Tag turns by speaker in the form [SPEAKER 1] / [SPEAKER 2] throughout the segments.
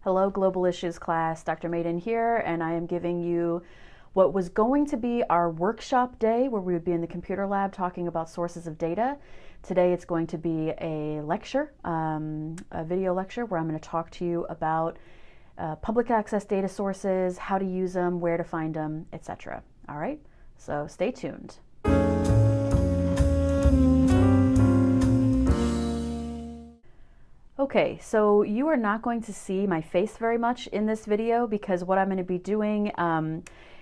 [SPEAKER 1] Hello, Global Issues class. Dr. Maiden here, and I am giving you what was going to be our workshop day where we would be in the computer lab talking about sources of data. Today it's going to be a lecture, a video lecture where I'm going to talk to you about public access data sources, how to use them, where to find them, etc. All right, so stay tuned. Okay, so you are not going to see my face very much in this video because what I'm going to be doing,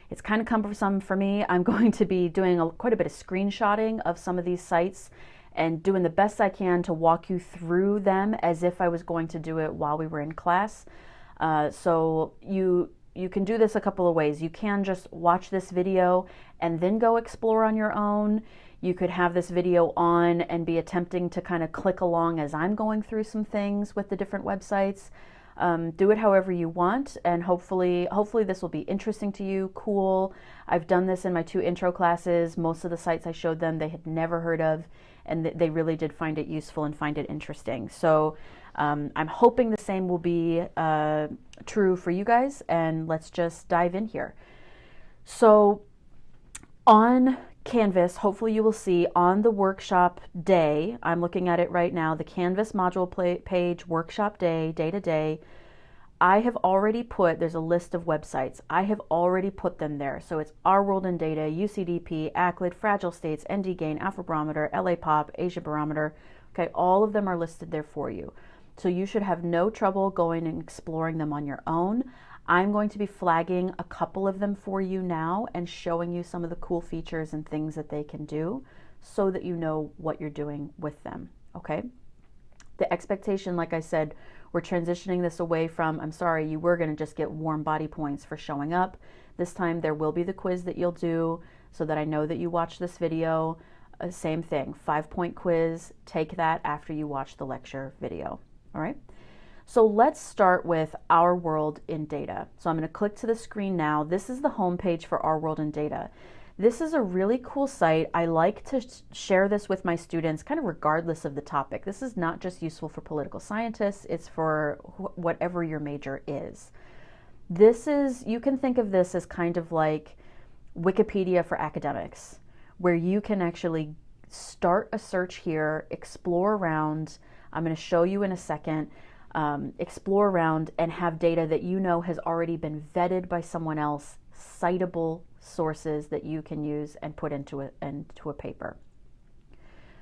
[SPEAKER 1] it's kind of cumbersome for me. I'm going to be doing quite a bit of screenshotting of some of these sites and doing the best I can to walk you through them as if I was going to do it while we were in class. So you can do this a couple of ways. You can just watch this video and then go explore on your own. You could have this video on and be attempting to kind of click along as I'm going through some things with the different websites. Do it however you want, and hopefully this will be interesting to you, cool. I've done this in my 2 intro classes. Most of the sites I showed them they had never heard of, and they really did find it useful and find it interesting. So I'm hoping the same will be true for you guys, and let's just dive in here. So on Canvas, hopefully you will see on the workshop day, I'm looking at it right now, the Canvas module page, workshop day, day to day, I have already put, there's a list of websites, I have already put them there. So it's Our World in Data, UCDP, ACLID, Fragile States, NDGain, Afrobarometer, LA Pop, Asia Barometer, okay, all of them are listed there for you. So you should have no trouble going and exploring them on your own. I'm going to be flagging a couple of them for you now and showing you some of the cool features and things that they can do so that you know what you're doing with them, okay? The expectation, like I said, we're transitioning this away from, I'm sorry, you were gonna just get warm body points for showing up. This time there will be the quiz that you'll do so that I know that you watched this video. Same thing, 5-point quiz, take that after you watch the lecture video, all right? So let's start with Our World in Data. So I'm going to click to the screen now. This is the home page for Our World in Data. This is a really cool site. I like to share this with my students kind of regardless of the topic. This is not just useful for political scientists, it's for whatever your major is. This is, you can think of this as kind of like Wikipedia for academics, where you can actually start a search here, explore around. I'm going to show you in a second. Explore around and have data that you know has already been vetted by someone else, citable sources that you can use and put into a paper.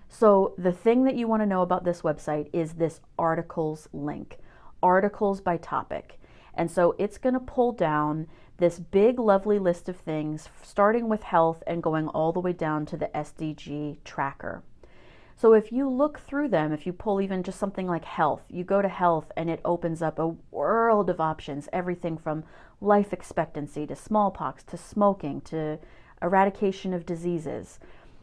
[SPEAKER 1] So the thing that you want to know about this website is this articles link, articles by topic. And so it's going to pull down this big, lovely list of things, starting with health and going all the way down to the SDG tracker. So if you look through them, if you pull even just something like health, you go to health and it opens up a world of options, everything from life expectancy to smallpox to smoking to eradication of diseases.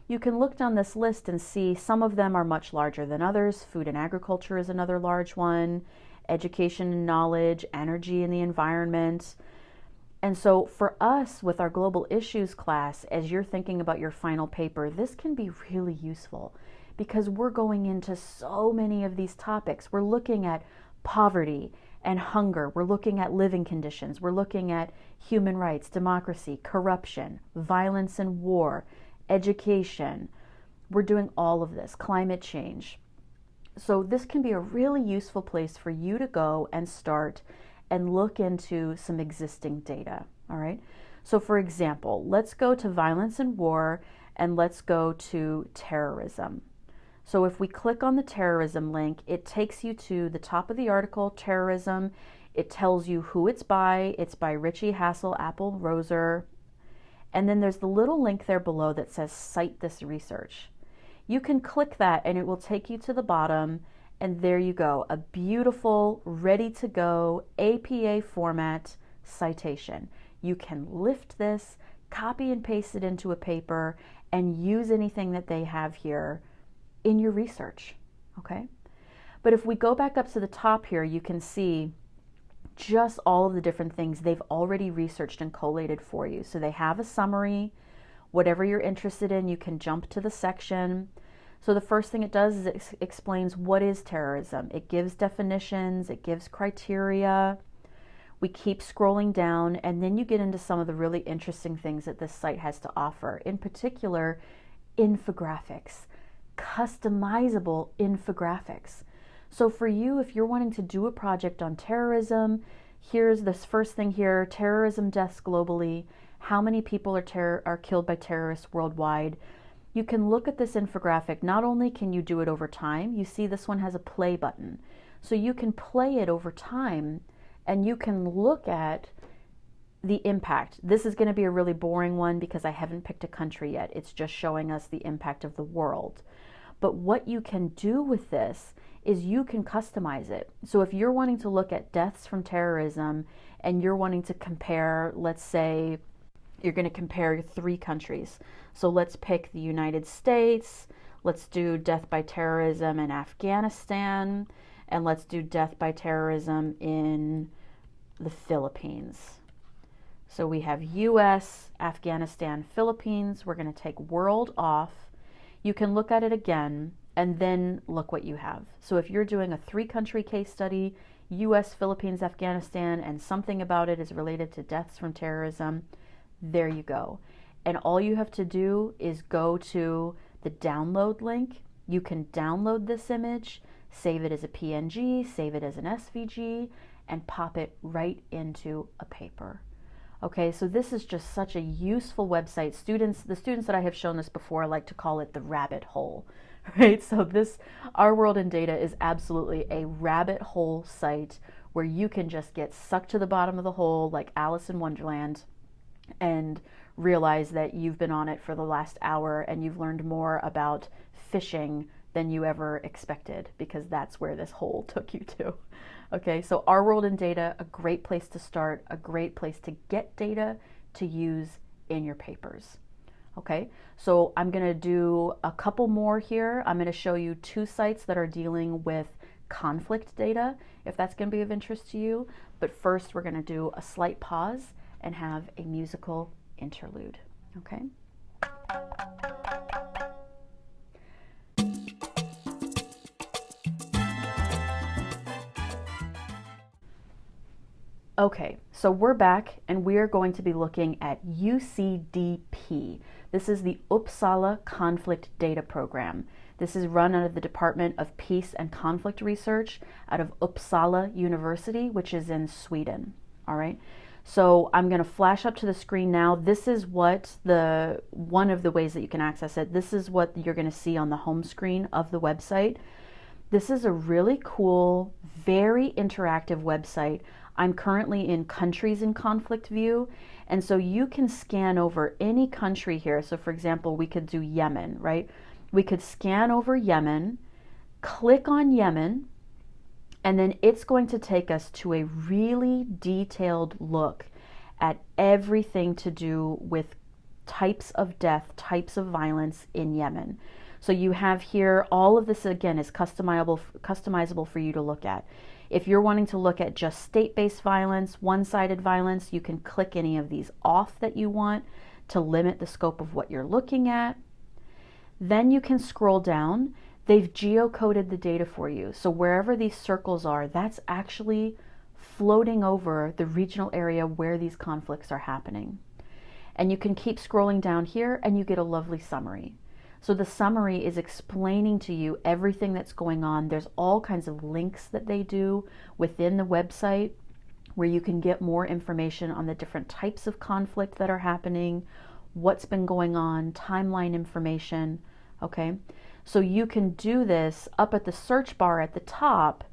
[SPEAKER 1] You can look down this list and see some of them are much larger than others. Food and agriculture is another large one, education and knowledge, energy and the environment. And so for us with our global issues class, as you're thinking about your final paper, this can be really useful, because we're going into so many of these topics. We're looking at poverty and hunger. We're looking at living conditions. We're looking at human rights, democracy, corruption, violence and war, education. We're doing all of this, climate change. So this can be a really useful place for you to go and start and look into some existing data, all right? So for example, let's go to violence and war and let's go to terrorism. So if we click on the terrorism link, it takes you to the top of the article, terrorism. It tells you who it's by. It's by Richie Hassel, Apple, Roser. And then there's the little link there below that says cite this research. You can click that and it will take you to the bottom, and there you go, a beautiful, ready to go APA format citation. You can lift this, copy and paste it into a paper, and use anything that they have here in your research, okay? But if we go back up to the top here, you can see just all of the different things they've already researched and collated for you. So they have a summary. Whatever you're interested in, you can jump to the section. So the first thing it does is it explains what is terrorism. It gives definitions, it gives criteria. We keep scrolling down, and then you get into some of the really interesting things that this site has to offer. In particular, infographics, customizable infographics. So for you, if you're wanting to do a project on terrorism, here's this first thing here: terrorism deaths globally, how many people are killed by terrorists worldwide. You can look at this infographic. Not only can you do it over time, you see this one has a play button. So you can play it over time, and you can look at the impact. This is going to be a really boring one because I haven't picked a country yet. It's just showing us the impact of the world. But what you can do with this is you can customize it. So if you're wanting to look at deaths from terrorism and you're wanting to compare, let's say you're going to compare 3 countries. So let's pick the United States, let's do death by terrorism in Afghanistan, and let's do death by terrorism in the Philippines. So we have US, Afghanistan, Philippines. We're going to take world off. You can look at it again and then look what you have. So if you're doing a 3-country case study, US, Philippines, Afghanistan, and something about it is related to deaths from terrorism, there you go. And all you have to do is go to the download link. You can download this image, save it as a PNG, save it as an SVG, and pop it right into a paper. Okay, so this is just such a useful website. The students that I have shown this before like to call it the rabbit hole, right? So this, Our World in Data, is absolutely a rabbit hole site where you can just get sucked to the bottom of the hole like Alice in Wonderland and realize that you've been on it for the last hour and you've learned more about fishing than you ever expected, because that's where this hole took you to. Okay, so Our World in Data, a great place to start, a great place to get data to use in your papers. Okay, so I'm going to do a couple more here. I'm going to show you 2 sites that are dealing with conflict data, if that's going to be of interest to you. But first, we're going to do a slight pause and have a musical interlude. Okay. Okay, so we're back and we are going to be looking at UCDP. This is the Uppsala Conflict Data Program. This is run out of the Department of Peace and Conflict Research out of Uppsala University, which is in Sweden. All right, so I'm going to flash up to the screen now. This is what one of the ways that you can access it. This is what you're going to see on the home screen of the website. This is a really cool, very interactive website. I'm currently in countries in conflict view, and so you can scan over any country here. So for example, we could do Yemen, right? We could scan over Yemen, click on Yemen, and then it's going to take us to a really detailed look at everything to do with types of death, types of violence in Yemen. So you have here, all of this again is customizable for you to look at. If you're wanting to look at just state-based violence, one-sided violence, you can click any of these off that you want to limit the scope of what you're looking at. Then you can scroll down. They've geocoded the data for you. So wherever these circles are, that's actually floating over the regional area where these conflicts are happening. And you can keep scrolling down here and you get a lovely summary. So the summary is explaining to you everything that's going on. There's all kinds of links that they do within the website where you can get more information on the different types of conflict that are happening, what's been going on, timeline information, okay? So you can do this up at the search bar at the top.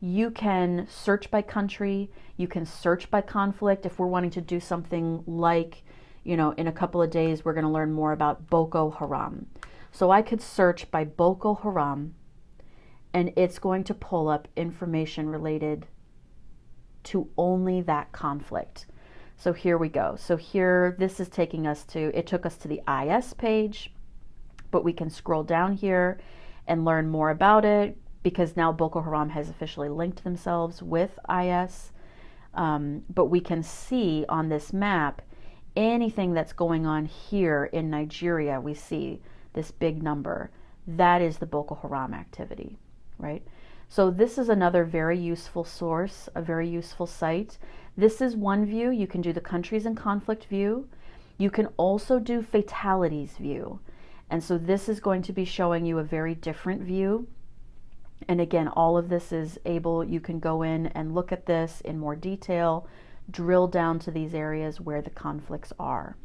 [SPEAKER 1] You can search by country, you can search by conflict. If we're wanting to do something like, in a couple of days, we're going to learn more about Boko Haram. So I could search by Boko Haram, and it's going to pull up information related to only that conflict. So here we go. So here, this is taking us to, it took us to the IS page, but we can scroll down here and learn more about it, because now Boko Haram has officially linked themselves with IS. But we can see on this map anything that's going on here in Nigeria. We see this big number. That is the Boko Haram activity, right? So this is another very useful source, a very useful site. This is one view. You can do the countries in conflict view. You can also do fatalities view. And so this is going to be showing you a very different view. And again, all of this is able, you can go in and look at this in more detail, drill down to these areas where the conflicts are.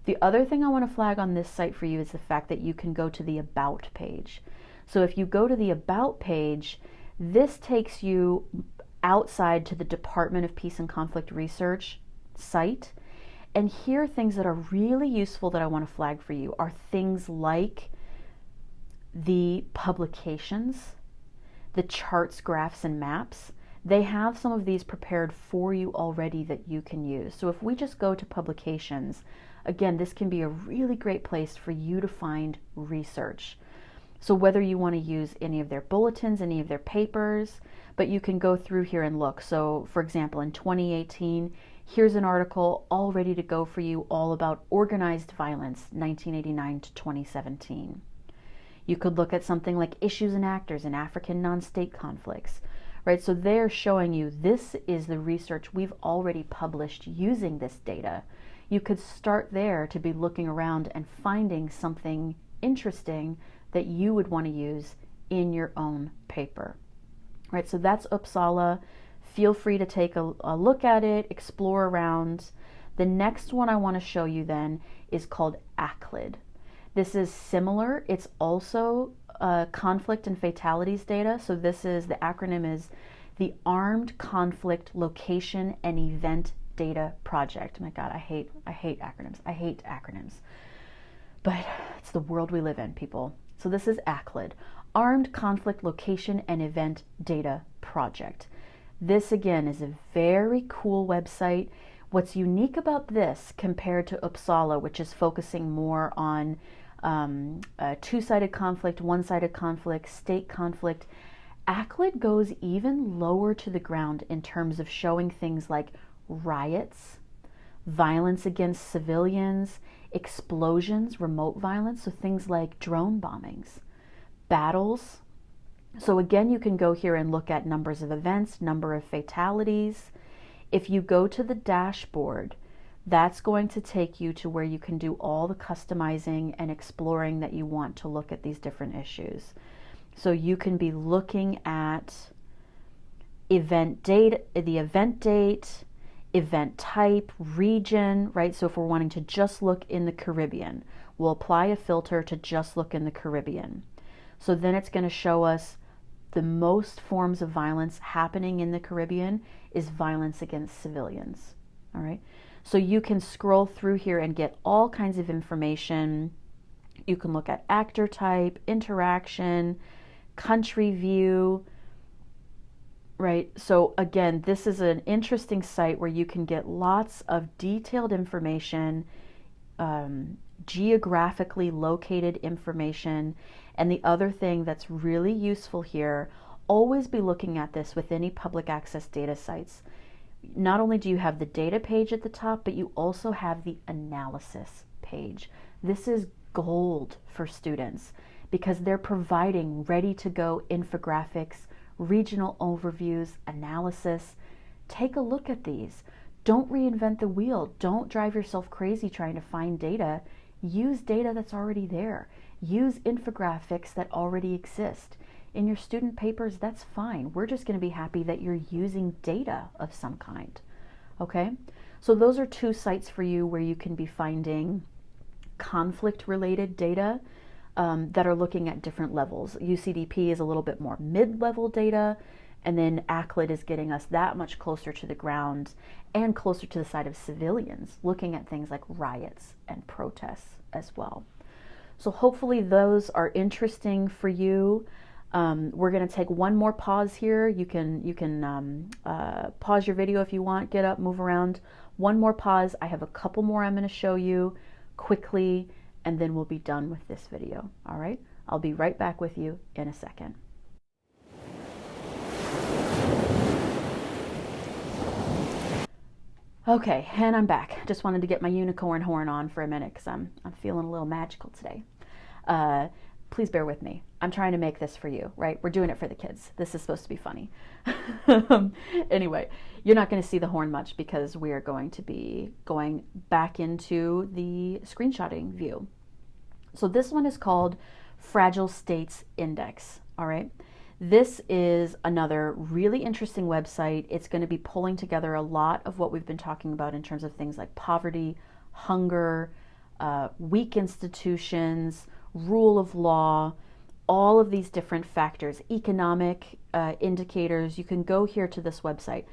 [SPEAKER 1] The other thing I want to flag on this site for you is the fact that you can go to the About page. So if you go to the About page, this takes you outside to the Department of Peace and Conflict Research site. And here, things that are really useful that I want to flag for you are things like the publications, the charts, graphs, and maps. They have some of these prepared for you already that you can use. So if we just go to publications, again, this can be a really great place for you to find research. So whether you want to use any of their bulletins, any of their papers, but you can go through here and look. So for example, in 2018, here's an article all ready to go for you, all about organized violence, 1989 to 2017. You could look at something like issues and actors in African non-state conflicts, right? So they're showing you this is the research we've already published using this data. You could start there to be looking around and finding something interesting that you would want to use in your own paper, right? So that's Uppsala. Feel free to take a look at it, explore around. The next one I want to show you then is called ACLID. This is similar. It's also conflict and fatalities data. So this is, the acronym is the Armed Conflict Location and Event Data Project. My God, I hate acronyms. I hate acronyms. But it's the world we live in, people. So this is ACLID, Armed Conflict Location and Event Data Project. This again is a very cool website. What's unique about this compared to Uppsala, which is focusing more on two-sided conflict, one-sided conflict, state conflict, ACLID goes even lower to the ground in terms of showing things like riots, violence against civilians, explosions, remote violence, so things like drone bombings, battles. So again, you can go here and look at numbers of events, number of fatalities. If you go to the dashboard, that's going to take you to where you can do all the customizing and exploring that you want to look at these different issues. So you can be looking at event date, the event date, event type, region, right? So if we're wanting to just look in the Caribbean, we'll apply a filter to just look in the Caribbean. So then it's going to show us the most forms of violence happening in the Caribbean is violence against civilians, all right? So you can scroll through here and get all kinds of information. You can look at actor type, interaction, country view, right? So again, this is an interesting site where you can get lots of detailed information, geographically located information. And the other thing that's really useful here, always be looking at this with any public access data sites. Not only do you have the data page at the top, but you also have the analysis page. This is gold for students because they're providing ready to go infographics, regional overviews, analysis. Take a look at these. Don't reinvent the wheel. Don't drive yourself crazy trying to find data. Use data that's already there. Use infographics that already exist. In your student papers, that's fine. We're just going to be happy that you're using data of some kind. Okay? So those are two sites for you where you can be finding conflict-related data that are looking at different levels. UCDP is a little bit more mid-level data, and then ACLID is getting us that much closer to the ground and closer to the side of civilians, looking at things like riots and protests as well. So hopefully those are interesting for you. We're going to take one more pause here. You can pause your video if you want, get up, move around. One more pause. I have a couple more I'm going to show you quickly, and then we'll be done with this video. All right? I'll be right back with you in a second. Okay, and I'm back. Just wanted to get my unicorn horn on for a minute because I'm feeling a little magical today. please bear with me. I'm trying to make this for you, right? We're doing it for the kids. This is supposed to be funny. Anyway, you're not going to see the horn much because we are going to be going back into the screenshotting view. So this one is called Fragile States Index, all right? This is another really interesting website. It's going to be pulling together a lot of what we've been talking about in terms of things like poverty, hunger, weak institutions, rule of law, all of these different factors, economic indicators. You can go here to this website.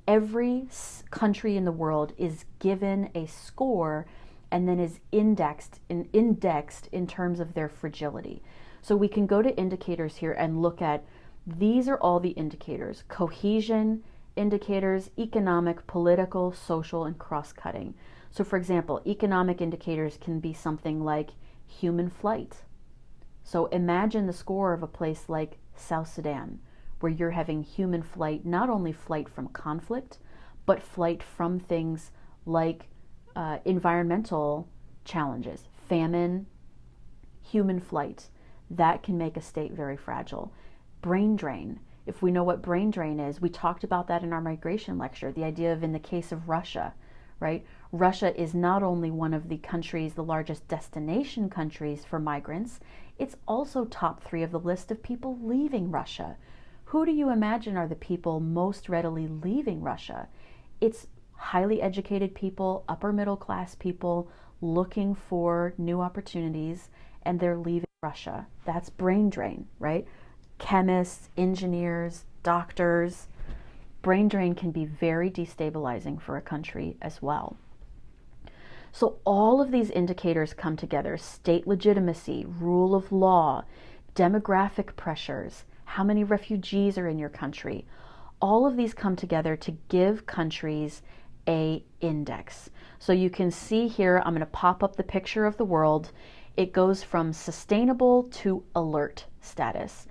[SPEAKER 1] Every country in the world is given a score and then is indexed in terms of their fragility. So we can go to indicators here and look at, these are all the indicators: cohesion indicators, economic, political, social, and cross-cutting. So for example, economic indicators can be something like human flight. So imagine the score of a place like South Sudan, where you're having human flight, not only flight from conflict, but flight from things like environmental challenges, famine, human flight. That can make a state very fragile. Brain drain. If we know what brain drain is, we talked about that in our migration lecture, the idea of, in the case of Russia, right? Russia is not only one of the countries, the largest destination countries for migrants, it's also top 3 of the list of people leaving Russia. Who do you imagine are the people most readily leaving Russia? It's highly educated people, upper middle class people looking for new opportunities, and they're leaving Russia. That's brain drain, right? Chemists, engineers, doctors. Brain drain can be very destabilizing for a country as well. So all of these indicators come together: state legitimacy, rule of law, demographic pressures, how many refugees are in your country. All of these come together to give countries a index. So you can see here, I'm going to pop up the picture of the world. It goes from sustainable to alert status.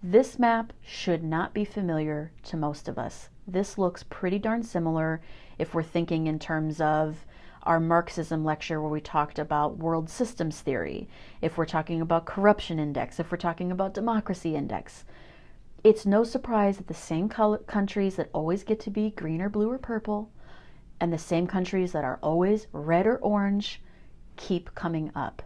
[SPEAKER 1] This map should not be familiar to most of us. This looks pretty darn similar if we're thinking in terms of our Marxism lecture where we talked about world systems theory, if we're talking about corruption index, if we're talking about democracy index. It's no surprise that the same countries that always get to be green or blue or purple, and the same countries that are always red or orange, keep coming up.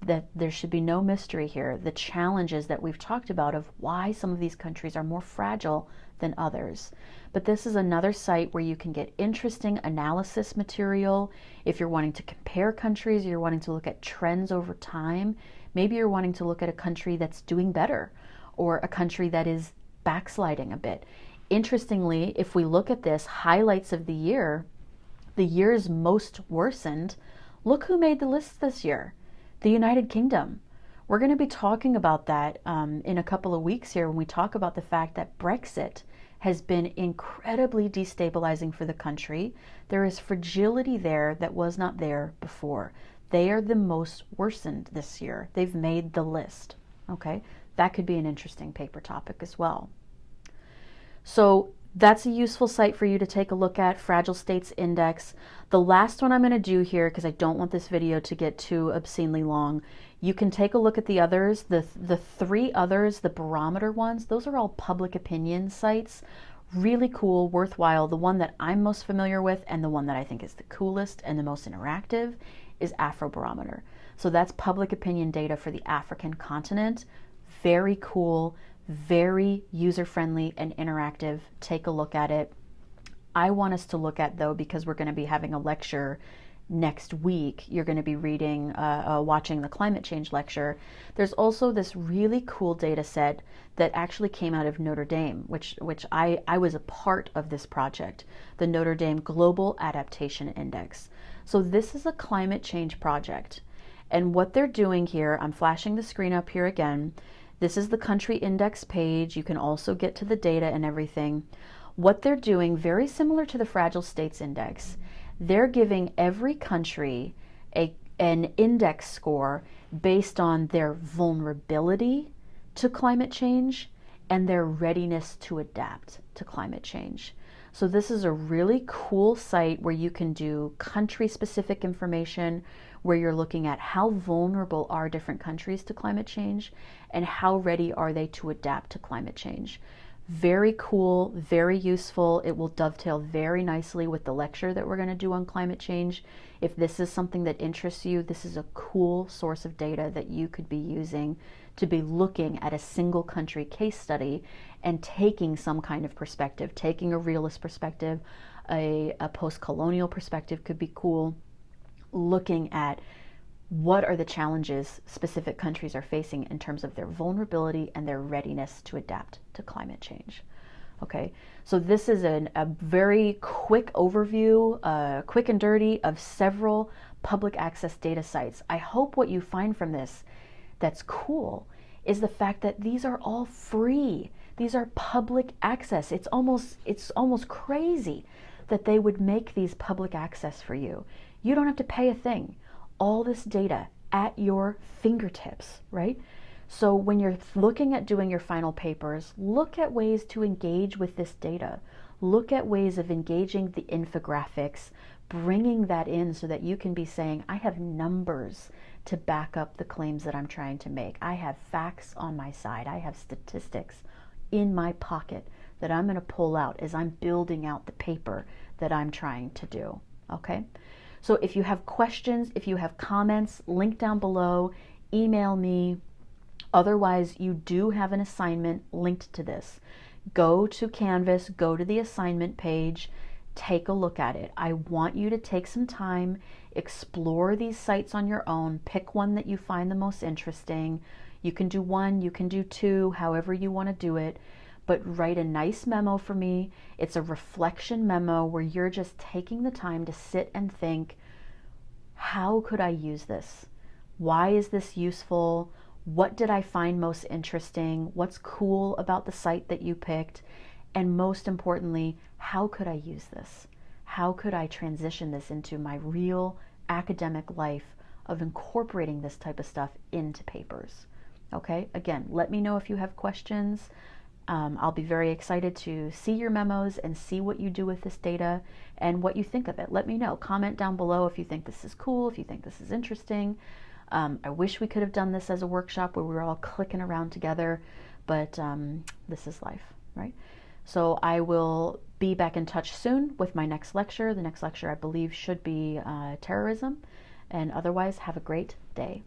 [SPEAKER 1] That there should be no mystery here. The challenges that we've talked about of why some of these countries are more fragile than others. But this is another site where you can get interesting analysis material. If you're wanting to compare countries, you're wanting to look at trends over time, maybe you're wanting to look at a country that's doing better or a country that is backsliding a bit. Interestingly, if we look at this, highlights of the years most worsened, look who made the list this year. The United Kingdom. We're going to be talking about that in a couple of weeks here when we talk about the fact that Brexit has been incredibly destabilizing for the country. There is fragility there that was not there before. They are the most worsened this year. They've made the list. Okay, that could be an interesting paper topic as well. So that's a useful site for you to take a look at, Fragile States Index. The last one I'm going to do here, because I don't want this video to get too obscenely long, you can take a look at the others. The 3 others, the barometer ones, those are all public opinion sites. Really cool, worthwhile. The one that I'm most familiar with and the one that I think is the coolest and the most interactive is Afrobarometer. So that's public opinion data for the African continent. Very cool. Very user-friendly and interactive. Take a look at it. I want us to look at, though, because we're going to be having a lecture next week, you're going to be reading, watching the climate change lecture. There's also this really cool data set that actually came out of Notre Dame, which I was a part of this project, the Notre Dame Global Adaptation Index. So this is a climate change project. And what they're doing here, I'm flashing the screen up here again. This is the country index page. You can also get to the data and everything. What they're doing, very similar to the Fragile States Index, they're giving every country an index score based on their vulnerability to climate change and their readiness to adapt to climate change. So this is a really cool site where you can do country-specific information, where you're looking at how vulnerable are different countries to climate change and how ready are they to adapt to climate change. Very cool, very useful. It will dovetail very nicely with the lecture that we're going to do on climate change. If this is something that interests you, this is a cool source of data that you could be using to be looking at a single country case study and taking some kind of perspective, taking a realist perspective, a post-colonial perspective could be cool, looking at what are the challenges specific countries are facing in terms of their vulnerability and their readiness to adapt to climate change. Okay, so this is a very quick overview, quick and dirty, of several public access data sites. I hope what you find from this that's cool is the fact that these are all free. These are public access. It's almost crazy that they would make these public access for you. You don't have to pay a thing. All this data at your fingertips, right? So when you're looking at doing your final papers, look at ways to engage with this data. Look at ways of engaging the infographics, bringing that in so that you can be saying, I have numbers to back up the claims that I'm trying to make. I have facts on my side. I have statistics in my pocket that I'm going to pull out as I'm building out the paper that I'm trying to do, okay? So if you have questions, if you have comments, link down below, email me. Otherwise, you do have an assignment linked to this. Go to Canvas, go to the assignment page, take a look at it. I want you to take some time, explore these sites on your own, pick one that you find the most interesting. You can do one, you can do two, however you want to do it, but write a nice memo for me. It's a reflection memo where you're just taking the time to sit and think, how could I use this? Why is this useful? What did I find most interesting? What's cool about the site that you picked? And most importantly, how could I use this? How could I transition this into my real academic life of incorporating this type of stuff into papers? Okay, again, let me know if you have questions. I'll be very excited to see your memos and see what you do with this data and what you think of it. Let me know. Comment down below if you think this is cool, if you think this is interesting. I wish we could have done this as a workshop where we were all clicking around together, but this is life, right? So I will be back in touch soon with my next lecture. The next lecture, I believe, should be terrorism. And otherwise, have a great day.